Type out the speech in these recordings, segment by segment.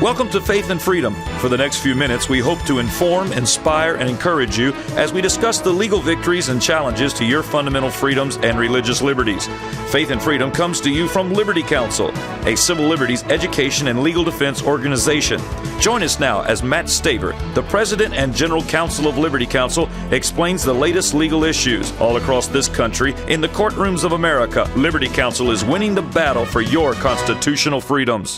Welcome to Faith and Freedom. For the next few minutes, we hope to inform, inspire, and encourage you as we discuss the legal victories and challenges to your fundamental freedoms and religious liberties. Faith and Freedom comes to you from Liberty Counsel, a civil liberties education and legal defense organization. Join us now as Matt Staver, the President and General Counsel of Liberty Counsel, explains the latest legal issues all across this country in the courtrooms of America. Liberty Counsel is winning the battle for your constitutional freedoms.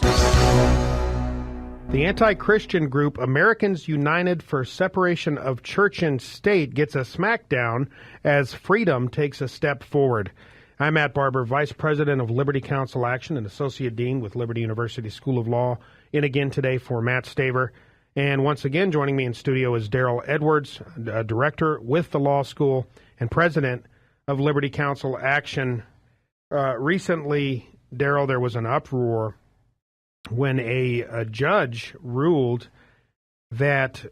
The anti-Christian group Americans United for Separation of Church and State gets a smackdown as freedom takes a step forward. I'm Matt Barber, Vice President of Liberty Counsel Action and Associate Dean with Liberty University School of Law, in again today for Matt Staver. And once again, joining me in studio is Deryl Edwards, Director with the Law School and President of Liberty Counsel Action. Recently, Deryl, there was an uproar when a judge ruled that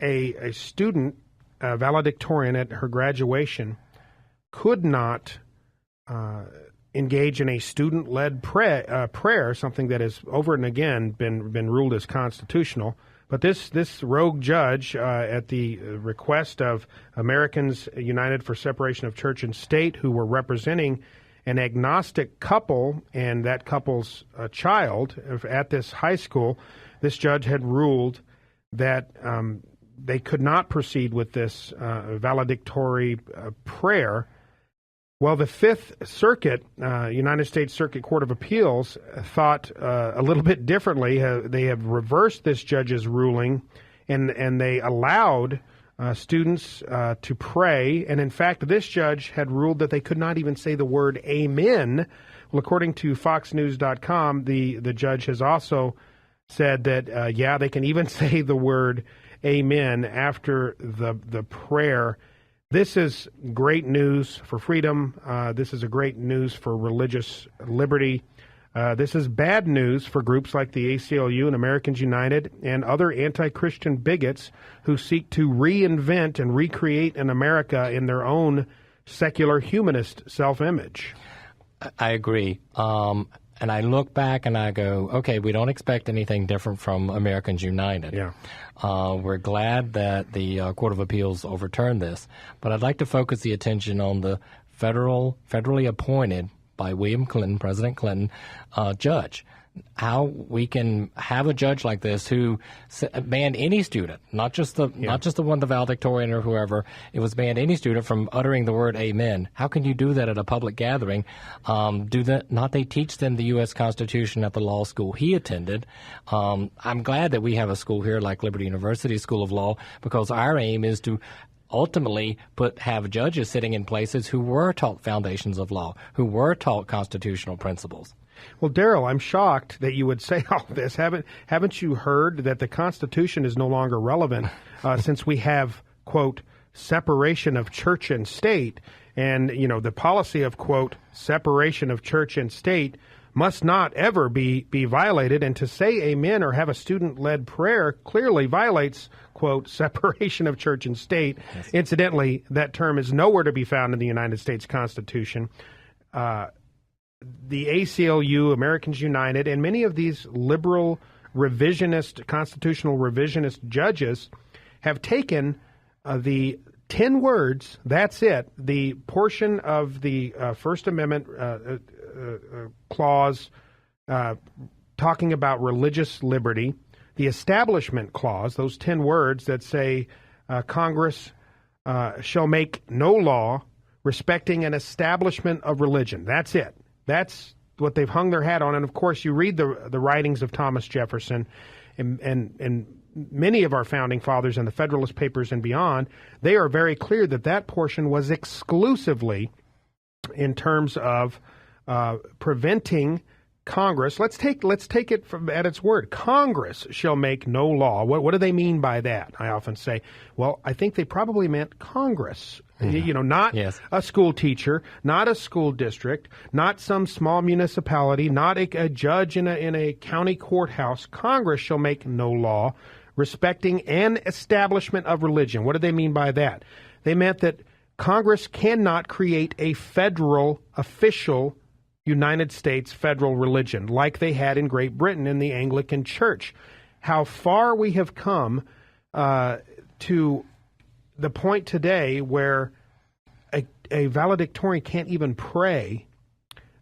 a student, a valedictorian at her graduation, could not engage in a student-led prayer, something that has over and again been ruled as constitutional. But this rogue judge, at the request of Americans United for Separation of Church and State, who were representing an agnostic couple and that couple's child at this high school, this judge had ruled that they could not proceed with this valedictory prayer. Well, the Fifth Circuit, United States Circuit Court of Appeals, thought a little bit differently. They have reversed this judge's ruling, and they allowed students to pray. And in fact, this judge had ruled that they could not even say the word amen. Well, according to FoxNews.com, the judge has also said that, they can even say the word amen after the prayer. This is great news for freedom. This is a great news for religious liberty. This is bad news for groups like the ACLU and Americans United and other anti-Christian bigots who seek to reinvent and recreate an America in their own secular humanist self-image. I agree. And I look back and I go, okay, we don't expect anything different from Americans United. Yeah. We're glad that the Court of Appeals overturned this. But I'd like to focus the attention on the federally appointed by William Clinton, President Clinton, judge. How we can have a judge like this who banned any student, not just the one, the valedictorian or whoever. It was banned any student from uttering the word amen. How can you do that at a public gathering? They teach them the U.S. Constitution at the law school he attended. I'm glad that we have a school here like Liberty University School of Law, because our aim is to ultimately have judges sitting in places who were taught foundations of law, who were taught constitutional principles. Well, Deryl, I'm shocked that you would say all this. Haven't you heard that the Constitution is no longer relevant since we have, quote, separation of church and state? And, the policy of, quote, separation of church and state must not ever be violated. And to say amen or have a student-led prayer clearly violates, quote, separation of church and state. Yes. Incidentally, that term is nowhere to be found in the United States Constitution. The ACLU, Americans United, and many of these liberal constitutional revisionist judges have taken the 10 words, that's it, the portion of the First Amendment clause talking about religious liberty, the Establishment Clause, those 10 words that say Congress shall make no law respecting an establishment of religion. That's it. That's what they've hung their hat on. And, of course, you read the writings of Thomas Jefferson and many of our founding fathers in the Federalist Papers and beyond. They are very clear that portion was exclusively in terms of preventing Congress. Let's take it at its word. Congress shall make no law. What do they mean by that? I often say, well, I think they probably meant Congress. Not a school teacher, not a school district, not some small municipality, not a judge in a county courthouse. Congress shall make no law respecting an establishment of religion. What do they mean by that? They meant that Congress cannot create a federal official United States federal religion like they had in Great Britain in the Anglican Church. how far we have come to the point today where a valedictorian can't even pray,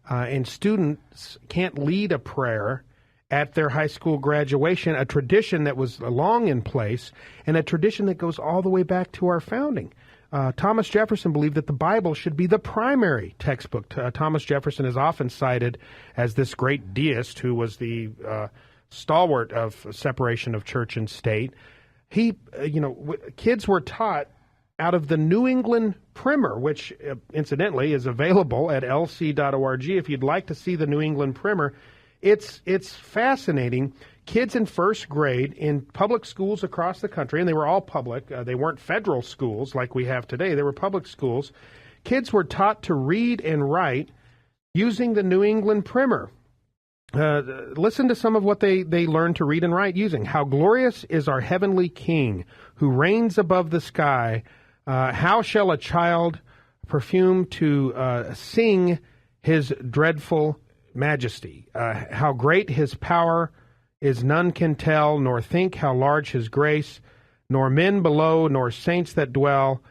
and students can't lead a prayer at their high school graduation, a tradition that was long in place, and a tradition that goes all the way back to our founding. Thomas Jefferson believed that the Bible should be the primary textbook. Thomas Jefferson is often cited as this great deist who was the stalwart of separation of church and state. Kids were taught out of the New England Primer, which incidentally is available at lc.org. If you'd like to see the New England Primer, it's fascinating. Kids in first grade in public schools across the country, and they were all public. They weren't federal schools like we have today. They were public schools. Kids were taught to read and write using the New England Primer. Listen to some of what they learned to read and write using. How glorious is our heavenly King who reigns above the sky. How shall a child presume to sing his dreadful majesty? How great his power is none can tell, nor think how large his grace, nor men below, nor saints that dwell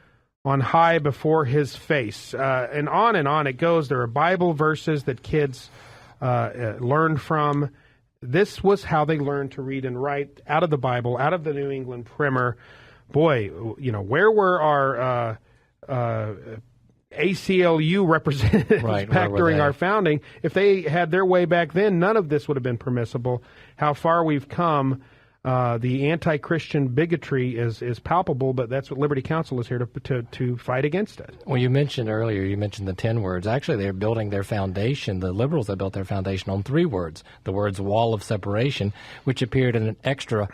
on high before his face. And on it goes. There are Bible verses that kids learned from. This was how they learned to read and write, out of the Bible, out of the New England Primer. Boy, where were our ACLU representatives back during our founding? If they had their way back then, none of this would have been permissible. How far we've come. The anti-Christian bigotry is palpable, but that's what Liberty Counsel is here to fight against it. Well, you mentioned the 10 words. Actually, they're building their foundation. The liberals have built their foundation on 3 words. The words wall of separation, which appeared in an extra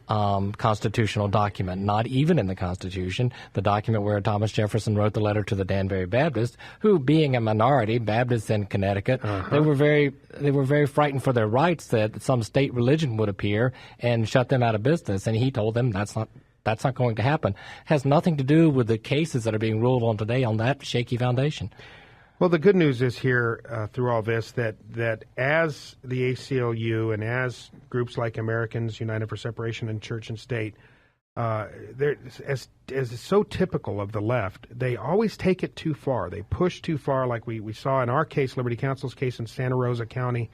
constitutional document, not even in the Constitution, the document where Thomas Jefferson wrote the letter to the Danbury Baptists, who, being a minority, Baptists in Connecticut, they were very frightened for their rights that some state religion would appear and shut them out of business. And he told them that's not going to happen. It has nothing to do with the cases that are being ruled on today on that shaky foundation. Well, the good news is here through all this that as the ACLU and as groups like Americans United for Separation and Church and State, as is so typical of the left, they always take it too far. They push too far, like we saw in our case, Liberty Counsel's case in Santa Rosa County,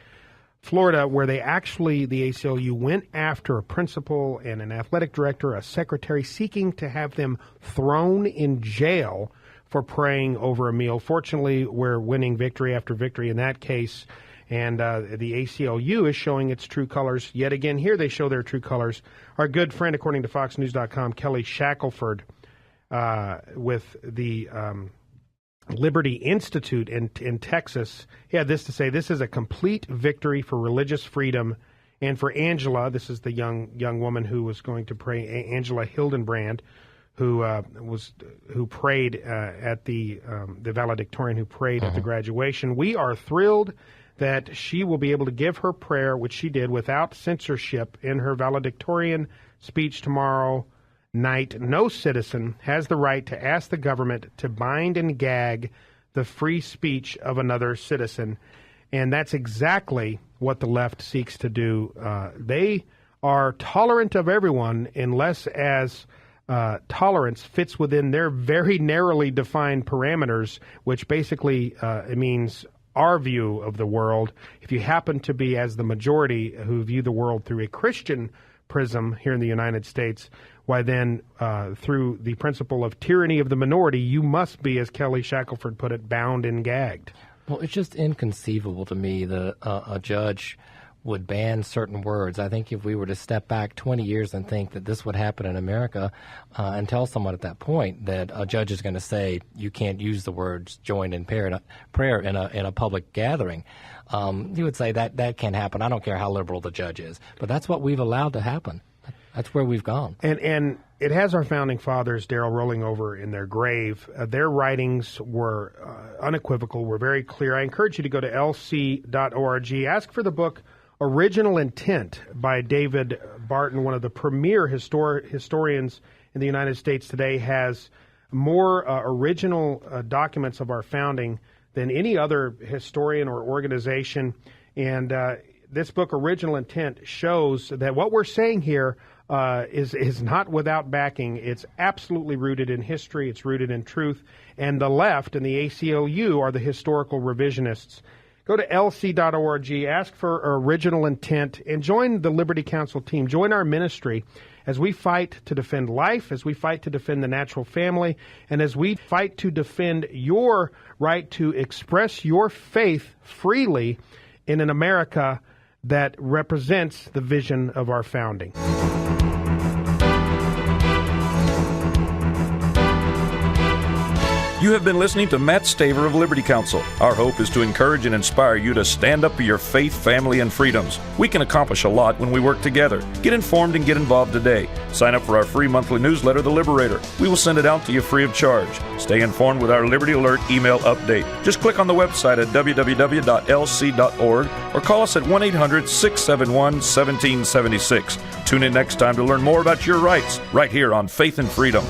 Florida, where the ACLU went after a principal and an athletic director, a secretary, seeking to have them thrown in jail for praying over a meal. Fortunately, we're winning victory after victory in that case, and the ACLU is showing its true colors. Yet again, here they show their true colors. Our good friend, according to FoxNews.com, Kelly Shackelford, with the Liberty Institute in Texas, he had this to say: "This is a complete victory for religious freedom and for Angela." This is the young woman who was going to pray, Angela Hildenbrand, who prayed at the valedictorian who prayed at the graduation. "We are thrilled that she will be able to give her prayer, which she did without censorship, in her valedictorian speech tomorrow night. No citizen has the right to ask the government to bind and gag the free speech of another citizen." And that's exactly what the left seeks to do. They are tolerant of everyone unless as tolerance fits within their very narrowly defined parameters, which basically it means our view of the world. If you happen to be, as the majority who view the world through a Christian prism here in the United States, why then, through the principle of tyranny of the minority, you must be, as Kelly Shackelford put it, bound and gagged. Well, it's just inconceivable to me that a judge would ban certain words. I think if we were to step back 20 years and think that this would happen in America and tell someone at that point that a judge is going to say you can't use the words join in prayer in a public gathering, you would say that can't happen. I don't care how liberal the judge is. But that's what we've allowed to happen. That's where we've gone. And it has our founding fathers, Deryl, rolling over in their grave. Their writings were unequivocal, were very clear. I encourage you to go to lc.org. Ask for the book Original Intent by David Barton, one of the premier historians in the United States today, has more original documents of our founding than any other historian or organization. And this book, Original Intent, shows that what we're saying here is not without backing. It's absolutely rooted in history. It's rooted in truth. And the left and the ACLU are the historical revisionists. Go to lc.org, ask for Original Intent, and join the Liberty Counsel team. Join our ministry as we fight to defend life, as we fight to defend the natural family, and as we fight to defend your right to express your faith freely in an America that represents the vision of our founding. You have been listening to Matt Staver of Liberty Counsel. Our hope is to encourage and inspire you to stand up for your faith, family, and freedoms. We can accomplish a lot when we work together. Get informed and get involved today. Sign up for our free monthly newsletter, The Liberator. We will send it out to you free of charge. Stay informed with our Liberty Alert email update. Just click on the website at www.lc.org or call us at 1-800-671-1776. Tune in next time to learn more about your rights right here on Faith and Freedom.